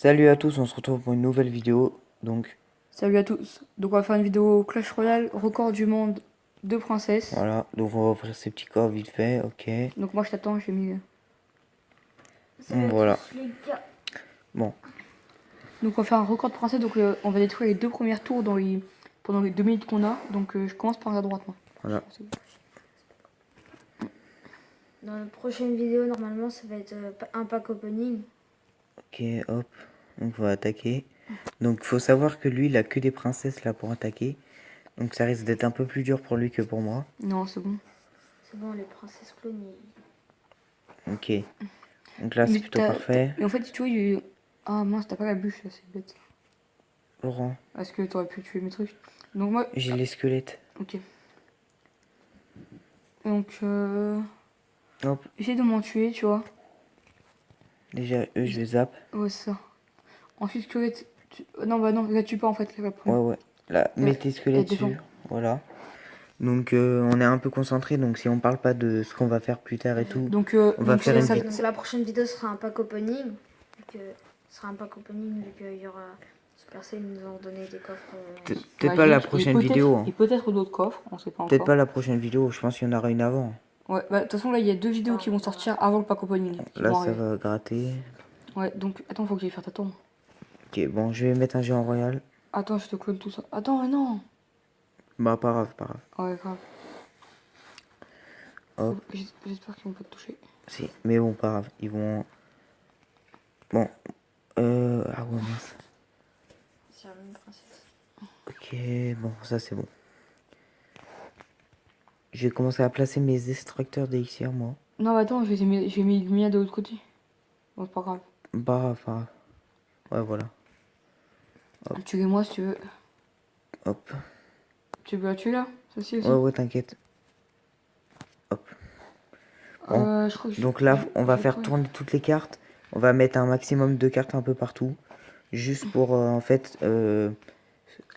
Salut à tous, on se retrouve pour une nouvelle vidéo. Donc Salut à tous. Donc on va faire une vidéo Clash Royale, record du monde de princesse. voilà, donc on va ouvrir ces petits corps vite fait, ok. Donc moi je t'attends, j'ai mis. Donc voilà. Bon, Donc on va faire un record de princesse, donc on va détruire les deux premières tours pendant les 2 minutes qu'on a. Donc je commence par la droite moi. voilà. Dans la prochaine vidéo, normalement, ça va être un pack opening. Ok, hop. Donc on va attaquer. Donc faut savoir que lui, il a que des princesses là pour attaquer. Donc ça risque d'être un peu plus dur pour lui que pour moi. Non, c'est bon. C'est bon, les princesses clones. Ok. Donc là, c'est Mais plutôt parfait. Et en fait, tu vois, ah mince, t'as pas la bûche là, c'est bête. Laurent, Est-ce que t'aurais pu tuer mes trucs? Donc moi. j'ai les squelettes. Ok. Donc Hop, essaye de m'en tuer, tu vois. déjà eux, je les zappe. Ouais, c'est ça. Ensuite, squelette. Non, bah non, la tue pas en fait. Ouais, ouais. Là, mets tes Elle squelettes défend. dessus. Voilà. Donc on est un peu concentré, donc si on parle pas de ce qu'on va faire plus tard et tout, Donc, on va faire une vidéo. Donc, la prochaine vidéo sera un pack opening. Donc, ce sera un pack opening vu qu'il y aura. Super C, ils nous ont donné des coffres. Peut-être pas la prochaine vidéo. Hein. Et peut-être d'autres coffres, on sait pas Peut-être encore. pas la prochaine vidéo, je pense qu'il y en aura une avant. Ouais, bah de toute façon là il y a 2 vidéos qui vont sortir avant le pack opening. Là ça va gratter. Ouais, donc attends, faut que j'aille faire ta tombe. Ok, bon, je vais mettre un géant royal. Attends, je te clone tout ça. Attends, mais non. Bah pas grave, pas grave. Ouais, grave. Hop. J'espère qu'ils vont pas te toucher. Si, mais bon, pas grave, ils vont... Bon, ah ouais, mince. C'est la même princesse. Ok, bon, ça c'est bon. Je vais commencer à placer mes extracteurs d'élixir, moi. Non, bah attends, j'ai mis le mien de l'autre côté. Bon, c'est pas grave. Pas grave, pas grave. Ouais, voilà. Tue-les-moi si tu veux. Hop. Tu veux la tuer là? Celle-ci aussi? Ouais, ouais, t'inquiète. Hop. Bon. Je crois que Donc là, on va faire tourner toutes les cartes. On va mettre un maximum de cartes un peu partout. Juste pour, en fait,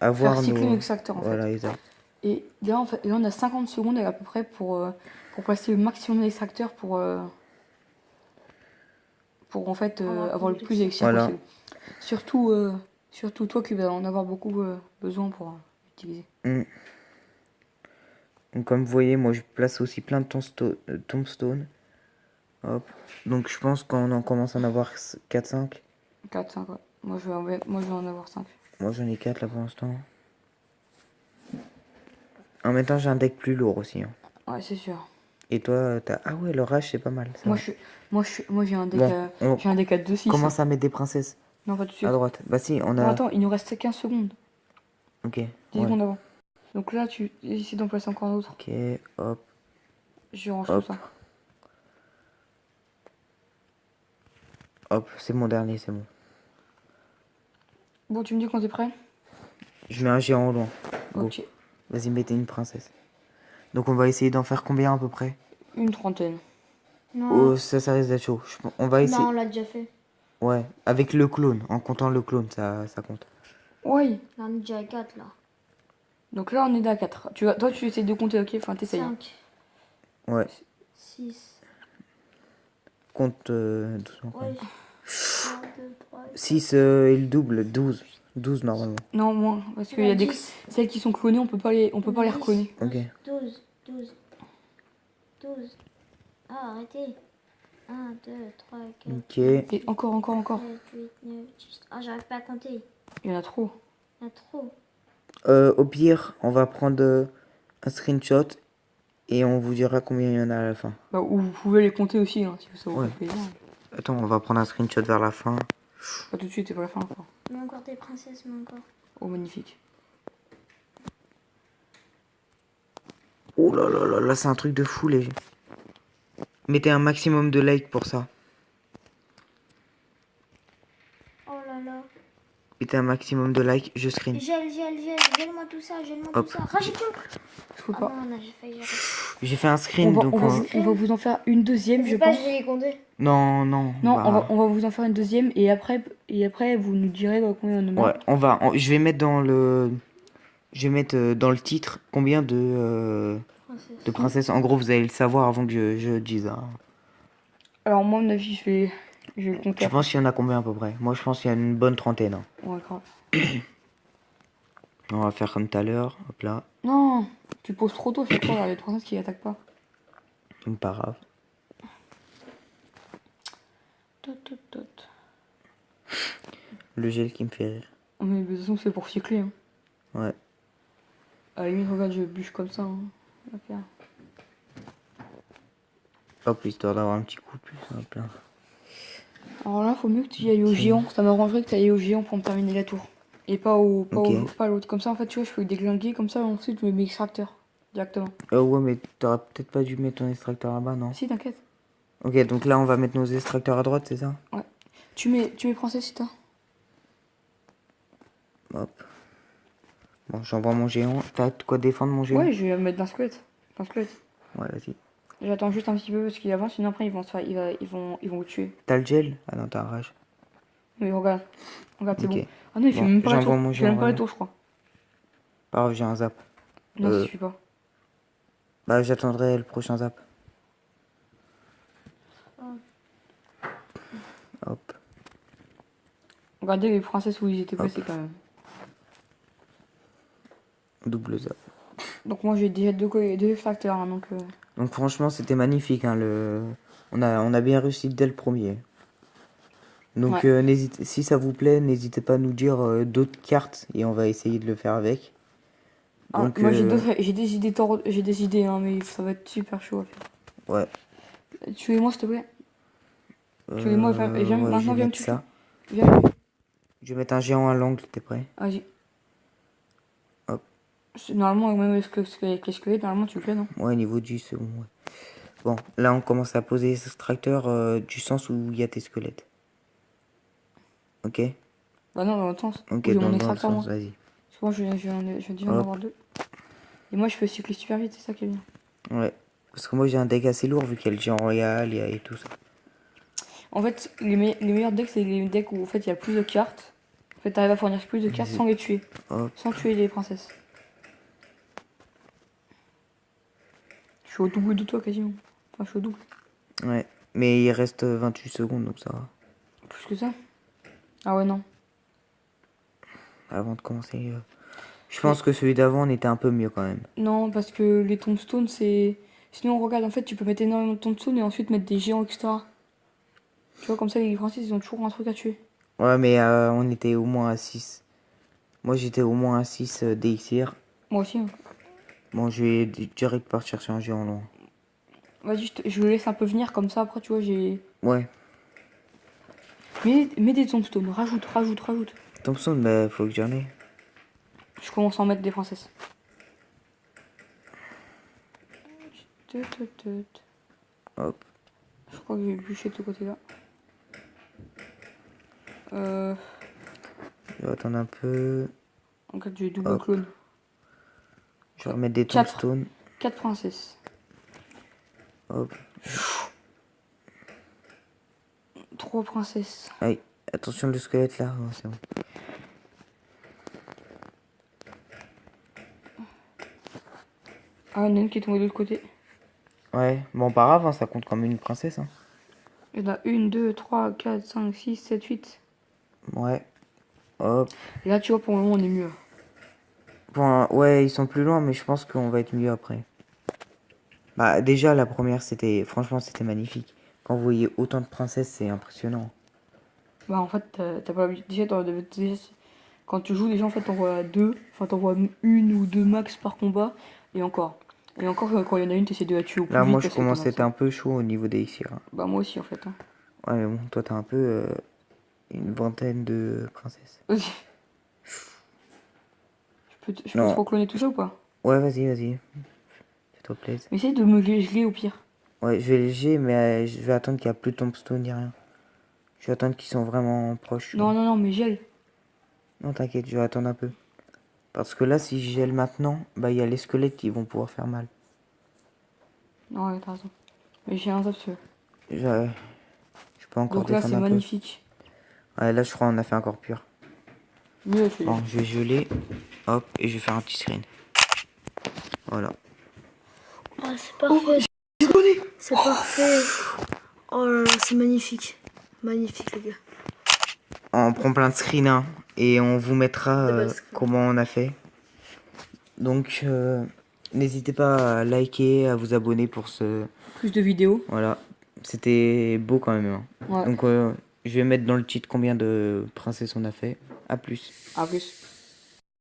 avoir faire cycler nos... l'extracteur en Voilà, fait. exact. Et là, en fait, là, on a 50 secondes à peu près pour placer le maximum d'extracteurs pour en fait avoir le plus d'élixir possible. Surtout toi qui vas en avoir beaucoup besoin pour utiliser. Donc comme vous voyez, moi je place aussi plein de tombstone. Hop. Donc je pense qu'on en commence à en avoir 4-5. 4, 5, ouais. Moi je vais en avoir 5. Moi j'en ai 4 là pour l'instant. En même temps j'ai un deck plus lourd aussi. Hein. Ouais, c'est sûr. Et toi t'as... Ah ouais, l'orage c'est pas mal. Ça Moi j'ai un deck, j'ai un deck à 2-6. Commence à mettre des princesses. Non, pas tout de suite. À droite. Bah si, on a... Non, attends, il nous reste 15 secondes. Ok. 10 secondes avant. Donc là, tu essaies d'en placer encore d'autres. Ok, hop. Je range tout ça. Hop, c'est mon dernier, c'est bon. Bon, tu me dis quand t'es prêt? Je mets un géant au loin. Go. Ok. Vas-y, mettez une princesse. Donc on va essayer d'en faire combien à peu près? Une trentaine. Non, Oh, ça risque d'être chaud. On va essayer. non, on l'a déjà fait. Ouais, avec le clone. En comptant le clone, ça compte. Oui. Là, on est déjà à 4 là. Donc là, on est à 4. Toi, tu essaies de compter, ok? Enfin, t'essayes. 5, Ouais, 6, compte doucement. ouais. 1, 2, 3, 6 et le double, 12. 12 normalement. Non, moins. Parce qu'il y a des... Celles qui sont clonées, on peut pas les recloner. Ok. 12, 12, 12. Ah, arrêtez. 1, 2, 3, 4, Ok. Et encore. 7, 8, 9, 10. Ah, j'arrive pas à compter. Il y en a trop. Il y en a trop. Au pire, on va prendre un screenshot et on vous dira combien il y en a à la fin. Bah, ou vous pouvez les compter aussi, hein, si ça vous fait plaisir. Attends, on va prendre un screenshot vers la fin. Pas tout de suite, c'est pas la fin encore. Mais encore des princesses, mais encore. Oh, magnifique. Oh là là là là, c'est un truc de fou les gens. Mettez un maximum de likes pour ça. Oh là là. Mettez un maximum de likes, je screen. Gèle-moi tout ça, Hop. Rajoute-le. Je peux Ah pas. non, j'ai failli arrêter. J'ai fait un screen donc on va vous en faire une deuxième, je pense. Je vais les compter. Non, non. Non, bah... on va vous en faire une deuxième et après vous nous direz combien on en a. Ouais, je vais mettre dans le... Je vais mettre dans le titre combien de princesses. En gros, vous allez le savoir avant que je dise. Hein. Alors moi, à mon avis, je vais... Je vais le compter Tu après. penses qu'il y en a combien à peu près? Moi, je pense qu'il y a une bonne trentaine. Hein. Ouais, grave. On va faire comme tout à l'heure. Hop là. Non, tu poses trop tôt chaque fois, il y a des princesses qui attaquent pas. Pas grave. Tot, tot, tot. Le gel qui me fait rire. Mais de toute façon, c'est pour cycler. Hein. Ouais. À la limite, regarde, je bûche comme ça. Hein. Ok. Hop, histoire d'avoir un petit coup plus. Hop là. Alors là, faut mieux que tu y ailles au géant. Ça m'arrangerait que tu ailles au géant pour me terminer la tour. Et pas Ok. pas à l'autre. Comme ça, en fait, tu vois, je peux déglinguer. Comme ça, ensuite, je mets mes extracteurs directement. Ouais, mais t'aurais peut-être pas dû mettre ton extracteur là-bas, non? Si, t'inquiète. Ok, donc là, on va mettre nos extracteurs à droite, c'est ça? Ouais. Tu mets princesse si t'as. Hop. Bon, j'envoie mon géant. T'as de quoi défendre mon géant? Ouais, je vais me mettre d'un squelette. D'un squelette. Ouais, vas-y. J'attends juste un petit peu parce qu'il avance, sinon après, ils vont le tuer. T'as le gel? Ah non, t'as un rage. Mais regarde. Regarde, c'est Ok. bon. Ah non, il fait Bon, même pas la j'envoie tour. mon Il fait même géant, pas la vraiment. tour, je crois. Pas grave, j'ai un zap. Non, ça Euh, suffit pas. Bah, j'attendrai le prochain zap. Hop. Regardez les princesses où ils étaient Hop. placés quand même. Double zap. Donc moi j'ai déjà deux extracteurs, hein, donc... Donc franchement, c'était magnifique. Hein, on a bien réussi dès le premier. Donc Ouais. si ça vous plaît, n'hésitez pas à nous dire d'autres cartes et on va essayer de le faire avec. Ah, Donc moi j'ai des idées, j'ai des idées, hein, mais ça va être super chaud à faire. ouais. Tuez-moi s'il te plaît. Tuez-moi, Ouais, je maintenant vais viens me mettre tuer. ça. Viens me tuer. Je vais mettre un géant à l'angle, t'es prêt? Vas-y. Hop. Normalement, même avec les squelettes, normalement tu le fais, non? Ouais, niveau 10, c'est bon. Ouais. Bon, là on commence à poser les extracteurs du sens où il y a tes squelettes. Ok? Bah non, dans l'autre sens. Ok, Où j'ai mon dans le extracteur, sens, moi. vas-y. Parce que moi je viens déjà d'en Hop. avoir deux. Et moi je peux cycler super vite, c'est ça qui est bien. Ouais. Parce que moi j'ai un deck assez lourd vu qu'il y a le géant royal et tout ça. En fait, les meilleurs decks, c'est les decks où en fait il y a plus de cartes. En fait, t'arrives à fournir plus de cartes sans les tuer. Hop. Sans tuer les princesses. Je suis au double de toi quasiment. Enfin, je suis au double. Ouais. Mais il reste 28 secondes, donc ça va. Plus que ça. Ah ouais, non. Avant de commencer. Je pense que celui d'avant on était un peu mieux quand même. Non, parce que les tombstones, c'est... Sinon, regarde, en fait, tu peux mettre énormément de tombstones et ensuite mettre des géants, etc. Tu vois, comme ça, les princesses, ils ont toujours un truc à tuer. Ouais, mais on était au moins à 6. Moi j'étais au moins à 6 d'élixir. Moi aussi. Hein. Bon, je vais direct partir sur un géant long. Vas-y, je le laisse un peu venir, comme ça, après, tu vois, j'ai... Ouais. Mets des tombstones, rajoute. Thompson, bah faut que j'en ai. Je commence à en mettre des princesses. Hop. Je crois que j'ai bûché de ce côté-là. Je vais attendre un peu. En fait, j'ai double Hop. clone. Je vais remettre des 4. tombstones. 4 princesses. Hop. 3 princesses. Aïe. Attention le squelette là. Oh, c'est bon. Ah, il y en a une qui est tombée de l'autre côté. Ouais. Bon, pas grave, hein, ça compte comme une princesse. Hein. Il y en a 1, 2, 3, 4, 5, 6, 7, 8. Ouais. Hop. Et là, tu vois, pour le moment, on est mieux. Bon, ouais, ils sont plus loin, mais je pense qu'on va être mieux après. Bah, déjà, la première, franchement, c'était magnifique. Quand vous voyez autant de princesses, c'est impressionnant. Bah, en fait, t'as pas l'habitude. Déjà, quand tu joues, déjà, en fait, t'envoies 2. Enfin, t'envoies 1 ou 2 max par combat. Et encore. Et encore, quand il y en a une, t'essaies de la tuer au plus Là, vite moi, je parce que t'en commence as à être ça. un peu chaud au niveau des élixir. Hein. Bah, moi aussi, en fait. Hein. Ouais, mais bon, toi, t'as un peu une vingtaine de princesses. Ok. Je peux Non. te recloner tout ça ou pas? Ouais, vas-y. Fais-toi plaisir. Mais essaye de me geler au pire. Ouais, je vais léger, mais je vais attendre qu'il n'y a plus de tombstone ni rien. Je vais attendre qu'ils sont vraiment proches. Tu vois. Non, mais gèle. Non, t'inquiète, je vais attendre un peu. Parce que là, si je gèle maintenant, bah, il y a les squelettes qui vont pouvoir faire mal. Non, ouais, t'as raison. Mais j'ai un zap, tu veux. Je peux encore Donc là, c'est défendre un peu. magnifique. Ouais, là, je crois qu'on a fait encore pire. Mieux, je Bon, je vais geler. Hop, et je vais faire un petit screen. Voilà. Oh, c'est parfait. C'est parfait. Oh là là, c'est magnifique. Magnifique, les gars. On prend plein de screens hein, et on vous mettra Double screen. comment on a fait. Donc, n'hésitez pas à liker, à vous abonner pour ce... Plus de vidéos. Voilà, c'était beau quand même. Hein. Ouais. Donc, je vais mettre dans le titre combien de princesses on a fait. À plus. À plus.